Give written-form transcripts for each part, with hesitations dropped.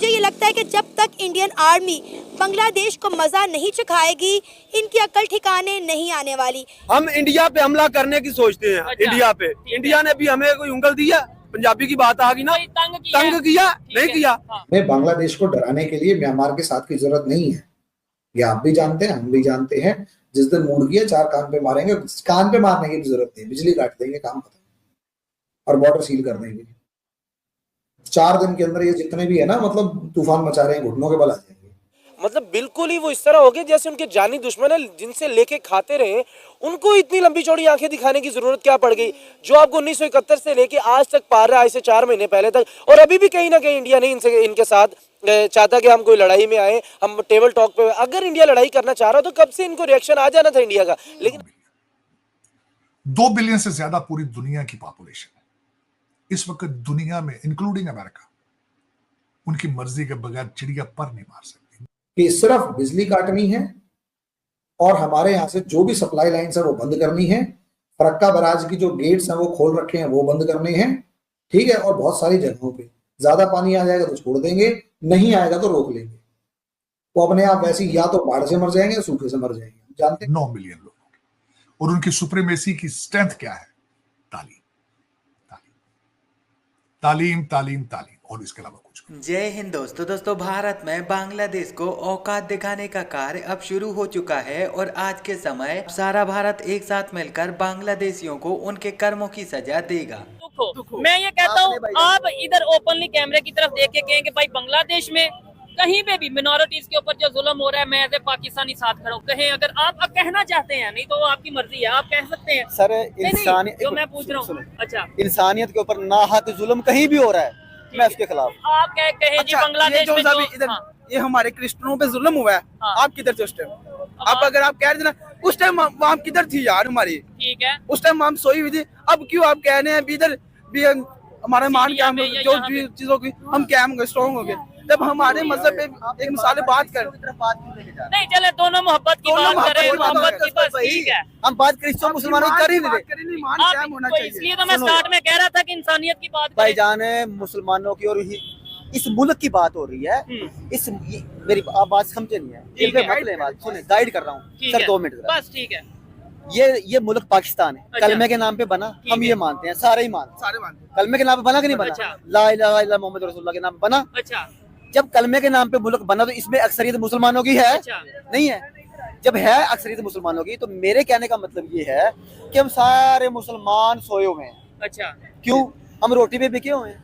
मुझे ये लगता है कि जब तक इंडियन आर्मी बांग्लादेश को मजा नहीं चखाएगी, इनकी अकल ठिकाने नहीं आने वाली। हम इंडिया पे हमला करने की सोचते हैं। अच्छा, इंडिया पे इंडिया ने भी हमें कोई उंगल दिया? पंजाबी की बात आ गई ना, तंग किया नहीं किया। हमें बांग्लादेश को डराने के लिए म्यांमार के साथ की जरूरत नहीं है। ये आप भी जानते हैं, हम भी जानते हैं। जिस दिन मूड किया 4 कान पे मारेंगे, कान पे मारने की भी जरूरत नहीं, बिजली काट देंगे, काम खत्म, और बॉर्डर सील कर देंगे। 4 दिन के अंदर ये जितने भी है ना, मतलब तूफान मचा रहे हैं, घुटनों के बल आ जाएंगे। मतलब बिल्कुल ही वो इस तरह हो गए जैसे उनके जानी दुश्मन है, जिनसे लेके खाते रहे, उनको इतनी लंबी चौड़ी आंखें दिखाने की जरूरत क्या पड़ गई, जो आपको 1971 से लेके आज तक पार रहा है, से 4 महीने पहले तक। और अभी भी कहीं ना कहीं इंडिया नहीं इनके साथ चाहता कि हम कोई लड़ाई में आए, हम टेबल टॉक पे। अगर इंडिया लड़ाई करना चाह रहा तो कब से इनको रिएक्शन आ जाना था इंडिया का। लेकिन 2 बिलियन से ज्यादा पूरी दुनिया की पॉपुलेशन है इस वक्त दुनिया में, इंक्लूडिंग अमेरिका। उनकी मर्जी के बगैर चिड़िया पर नहीं मार सकती। कि सिर्फ बिजली काटनी है और हमारे यहाँ से जो भी सप्लाई लाइन है वो बंद करनी है। फरक्का बराज की जो गेट्स हैं वो खोल रखे हैं, वो बंद करने हैं, ठीक है। और बहुत सारी जगहों पे ज्यादा पानी आ जाएगा तो छोड़ देंगे, नहीं आएगा तो रोक लेंगे। वो अपने आप वैसे या तो बाढ़ से मर जाएंगे या सूखे से मर जाएंगे। जानते 9 मिलियन लोगों की, और उनकी सुप्रीमेसी की स्ट्रेंथ क्या है? तालीम, तालीम, तालीम, तालीम, तालीम, और इसके अलावा कुछ। जय हिंद दोस्तों, भारत में बांग्लादेश को औकात दिखाने का कार्य अब शुरू हो चुका है और आज के समय सारा भारत एक साथ मिलकर बांग्लादेशियों को उनके कर्मों की सजा देगा। मैं ये कहता हूँ, आप इधर ओपनली कैमरे की तरफ देख के कहें कि भाई बांग्लादेश में कहीं पे भी मिनोरिटीज के ऊपर जो जुल्म हो रहा है, मैं एज ए पाकिस्तानी साथ खड़ा हूँ। कहें अगर आप कहना चाहते हैं, नहीं तो वो आपकी मर्जी है, आप कह सकते हैं सर। जो मैं पूछ रहा हूँ, अच्छा, इंसानियत के ऊपर नाहक जुल्म कहीं भी हो रहा है, मैं उसके खिलाफ। आप कहें जी बांग्लादेश में जो इधर ये हमारे क्रिश्चियनों पे जुल्म हुआ है, आप किधर थे उस टाइम? आप अगर आप कह रहे थे ना उस टाइम हम किधर थी यार हमारी? ठीक है, उस टाइम हम सोई हुई थी। अब क्यों आप कह रहे हैं इधर भी हमारा मान क्या जो चीजों की हम क्या हम स्ट्रॉन्ग हो गए? जब हमारे मजहब पे एक मिसाल बात कर, नहीं चले दोनों मोहब्बत की बात करें, मोहब्बत की बात, ठीक है। हम बात क्रिश्चियन मुसलमानों की कर ही नहीं रहे। इसलिए तो मैं स्टार्ट में कह रहा था कि इंसानियत की बात भाईजान है, मुसलमानों की और इस मुल्क की बात हो रही है। इस मेरी आप बात समझे नहीं है, सुने गाइड कर रहा हूँ सर, 2 मिनट बस, ठीक है। ये मुल्क पाकिस्तान है। अच्छा। कलमे के नाम पे बना, हम ये मानते हैं, सारे ही मानते हैं। कलमे के नाम पे बना कि नहीं बना? अच्छा। ला इलाहा इल्लल्लाह मोहम्मद रसूलुल्लाह के नाम पे बना। अच्छा। जब कलमे के नाम पे मुल्क बना तो इसमें अक्सरियत मुसलमानों की है? अच्छा। नहीं है। जब है अक्सरियत मुसलमानों की, तो मेरे कहने का मतलब ये है कि हम सारे मुसलमान सोए हुए हैं। अच्छा। क्यों? हम रोटी पे बिके हुए हैं,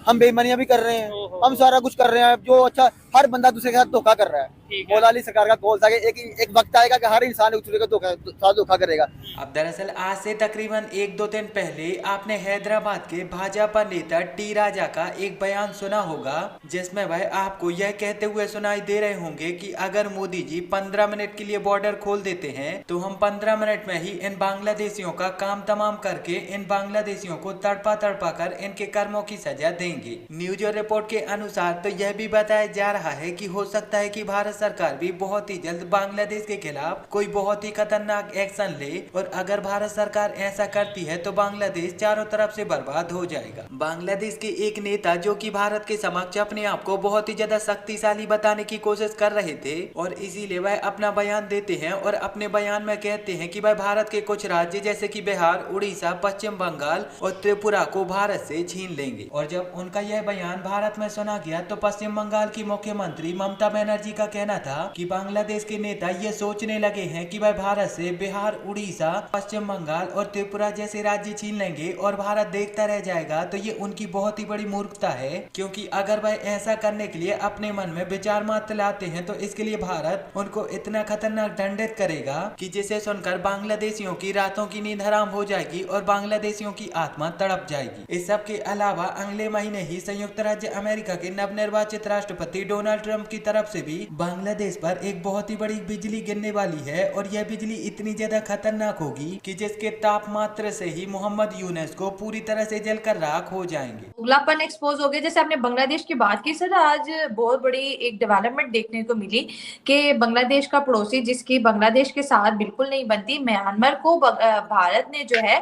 हम बेईमानियां भी कर रहे हैं, हम सारा कुछ कर रहे हैं। जो अच्छा, हर बंदा दूसरे के साथ धोखा कर रहा है। मौला अली सरकार का कौल था कि एक वक्त आएगा कि हर इंसान दूसरे का धोखा करेगा। अब दरअसल आज से तकरीबन 1-2 दिन पहले आपने हैदराबाद के भाजपा नेता टी राजा का एक बयान सुना होगा, जिसमें वह आपको यह कहते हुए सुनाई दे रहे होंगे कि अगर मोदी जी 15 मिनट के लिए बॉर्डर खोल देते हैं तो हम 15 मिनट में ही इन बांग्लादेशियों का काम तमाम करके इन बांग्लादेशियों को तड़पा कर इनके कर्मों की सजा देंगे। न्यूज और रिपोर्ट के अनुसार तो यह भी बताया जा रहा है कि हो सकता है कि भारत सरकार भी बहुत ही जल्द बांग्लादेश के खिलाफ कोई बहुत ही खतरनाक एक्शन ले, और अगर भारत सरकार ऐसा करती है तो बांग्लादेश चारों तरफ से बर्बाद हो जाएगा। बांग्लादेश के एक नेता जो कि भारत के समक्ष अपने आप को बहुत ही ज्यादा शक्तिशाली बताने की कोशिश कर रहे थे, और इसीलिए वह अपना बयान देते हैं और अपने बयान में कहते हैं कि भाई भारत के कुछ राज्य जैसे कि बिहार, उड़ीसा, पश्चिम बंगाल और त्रिपुरा को भारत से छीन लेंगे। और जब उनका यह बयान भारत में सुना गया तो पश्चिम बंगाल की मुख्यमंत्री ममता बनर्जी का कहना था कि बांग्लादेश के नेता ये सोचने लगे हैं कि भाई भारत से बिहार, उड़ीसा, पश्चिम बंगाल और त्रिपुरा जैसे राज्य छीन लेंगे और भारत देखता रह जाएगा, तो ये उनकी बहुत ही बड़ी मूर्खता है। क्योंकि अगर वह ऐसा करने के लिए अपने मन में विचार मात्र लाते हैं तो इसके लिए भारत उनको इतना खतरनाक दंडित करेगा कि जिसे सुनकर बांग्लादेशियों की रातों की नींद हराम हो जाएगी और बांग्लादेशियों की आत्मा तड़प जाएगी। इस सब के अलावा अगले महीने ही संयुक्त राज्य अमेरिका के नवनिर्वाचित राष्ट्रपति डोनाल्ड ट्रंप की तरफ से भी बांग्लादेश पर एक बहुत ही बड़ी बिजली गिरने वाली है और यह बिजली इतनी ज्यादा खतरनाक होगी कि जिसके तापमात्रा से ही मोहम्मद यूनुस को पूरी तरह से जलकर राख हो जाएंगे। उगलापन एक्सपोज हो गया। जैसे आपने बांग्लादेश की बात की सर, आज बहुत बड़ी एक डेवलपमेंट देखने को मिली कि बांग्लादेश का पड़ोसी जिसकी बांग्लादेश के साथ बिल्कुल नहीं बनती, म्यांमार को भारत ने जो है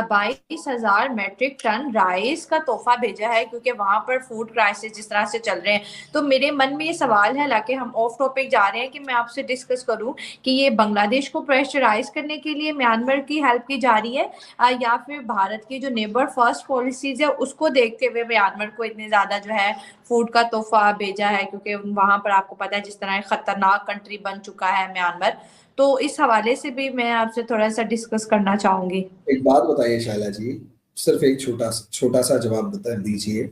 22,000 मेट्रिक टन राइस का तोहफा भेजा है, क्योंकि वहां पर फूड क्राइसिस जिस तरह से चल रहे हैं। तो मेरे मन में ये सवाल है, हालांकि हम ऑफ टॉपिक जा रहे हैं, कि मैं आपसे डिस्कस करूं कि ये बांग्लादेश को प्रेशराइज करने के लिए म्यांमार की हेल्प की जा रही है या फिर भारत की जो नेबर फर्स्ट पॉलिसीज है उसको देखते हुए म्यांमार को इतने ज्यादा जो है फूड का तोहफा भेजा है, क्योंकि वहां पर आपको पता है जिस तरह खतरनाक कंट्री बन चुका है म्यांमार। तो इस हवाले से भी मैं आपसे थोड़ा सा डिस्कस करना चाहूंगी। एक बात बताइए शाइला जी, सिर्फ एक छोटा सा जवाब बता दीजिए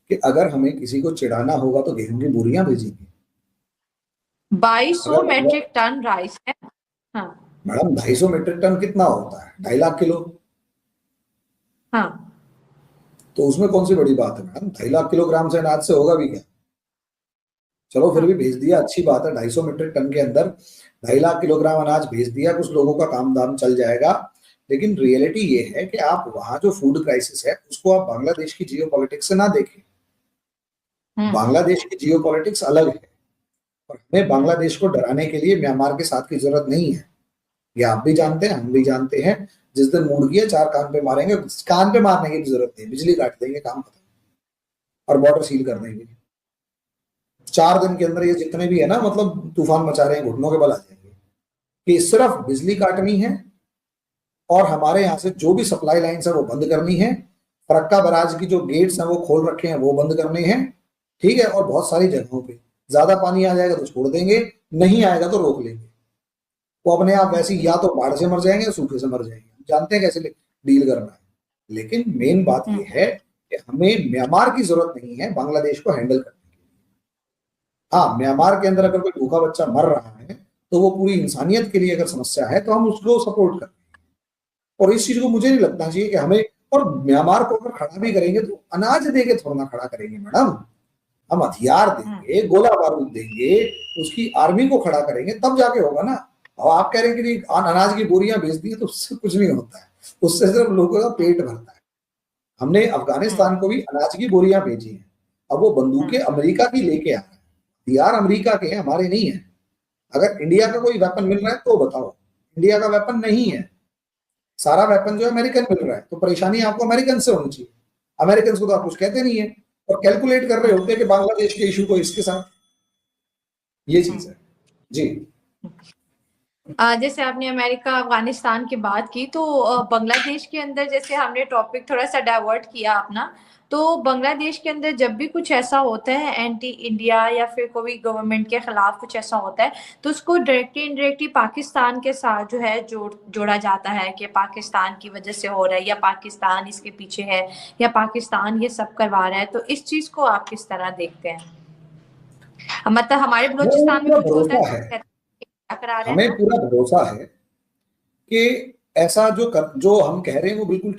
कि अगर हमें किसी को चिढ़ाना होगा तो गेहूं की बोरियां भेजेंगे। 2200 मैट्रिक टन राइस है। हाँ मैडम, 250 मीट्रिक टन कितना होता है? 2.5 लाख किलो। हाँ, तो उसमें कौन सी बड़ी बात है मैडम? 2.5 लाख किलोग्राम से अनाज से होगा भी क्या? चलो फिर भी भेज दिया, अच्छी बात है। 250 मीट्रिक टन के अंदर 2.5 लाख किलोग्राम अनाज भेज दिया, कुछ लोगों का काम दाम चल जाएगा। लेकिन रियलिटी ये है कि आप वहां जो फूड क्राइसिस है उसको आप बांग्लादेश की जियोपॉलिटिक्स से ना देखें। बांग्लादेश की जियोपॉलिटिक्स अलग है और हमें बांग्लादेश को डराने के लिए म्यांमार के साथ की जरूरत नहीं है। ये आप भी जानते हैं, हम भी जानते हैं। जिस दिन मूड किया 4 कान पे मारेंगे। कान पे मारने की भी जरूरत नहीं, बिजली काट देंगे, काम खत्म, और बॉर्डर सील कर देंगे। 4 दिन के अंदर ये जितने भी है ना, मतलब तूफान मचा रहे हैं, घुटनों के बल आ जाएंगे। कि सिर्फ बिजली काटनी है और हमारे यहाँ से जो भी सप्लाई लाइन्स है वो बंद करनी है। फरक्का बराज की जो गेट्स हैं वो खोल रखे हैं वो बंद करने हैं, ठीक है। और बहुत सारी जगहों पे ज्यादा पानी आ जाएगा तो छोड़ देंगे, नहीं आएगा तो रोक लेंगे। वो अपने आप वैसे या तो बाढ़ से मर जाएंगे या सूखे से मर जाएंगे, जानते हैं कैसे डील करना है। लेकिन मेन बात यह है कि हमें म्यांमार की जरूरत नहीं है बांग्लादेश को हैंडल करने के लिए। हाँ, म्यांमार के अंदर अगर कोई भूखा बच्चा मर रहा है तो वो पूरी इंसानियत के लिए अगर समस्या है तो हम उसको सपोर्ट करते हैं। और इस चीज को मुझे नहीं लगता चाहिए कि हमें, और म्यांमार को अगर खड़ा भी करेंगे तो अनाज दे के थोड़ा ना खड़ा करेंगे मैडम। हम हथियार देंगे, गोला बारूद देंगे, उसकी आर्मी को खड़ा करेंगे, तब जाके होगा ना। और आप कह रहे हैं कि अनाज की बोरियां बेच दी तो उससे कुछ नहीं होता है, उससे सिर्फ लोगों का पेट भरता है। हमने अफगानिस्तान को भी अनाज की बोरियां भेजी हैं। अब वो बंदूकें अमेरिका की लेके आ रहे हैं, हथियार अमेरिका के हैं, हमारे नहीं है। अगर इंडिया का कोई वेपन मिल रहा है तो बताओ, इंडिया का वेपन नहीं है, सारा वेपन जो है अमेरिकन मिल रहा है। तो परेशानी आपको अमेरिकन से होनी चाहिए। अमेरिकन को तो आप कुछ कहते नहीं है और कैलकुलेट कर रहे होते हैं कि बांग्लादेश के इशू को इसके साथ, ये चीज है जी। जैसे आपने अमेरिका अफगानिस्तान की बात की, तो बांग्लादेश के अंदर जैसे हमने टॉपिक थोड़ा सा डाइवर्ट किया अपना, तो बांग्लादेश के अंदर जब भी कुछ ऐसा होता है एंटी इंडिया या फिर कोई गवर्नमेंट के खिलाफ कुछ ऐसा होता है तो उसको डायरेक्टली इनडायरेक्टली पाकिस्तान के साथ जो है जोड़ा जाता है कि पाकिस्तान की वजह से हो रहा है या पाकिस्तान इसके पीछे है या पाकिस्तान ये सब करवा रहा है। तो इस चीज को आप किस तरह देखते हैं? मतलब हमारे बलूचिस्तान में कुछ होता है, हमें पूरा भरोसा है कि ऐसा जो हम कह रहे हैं वो बिल्कुल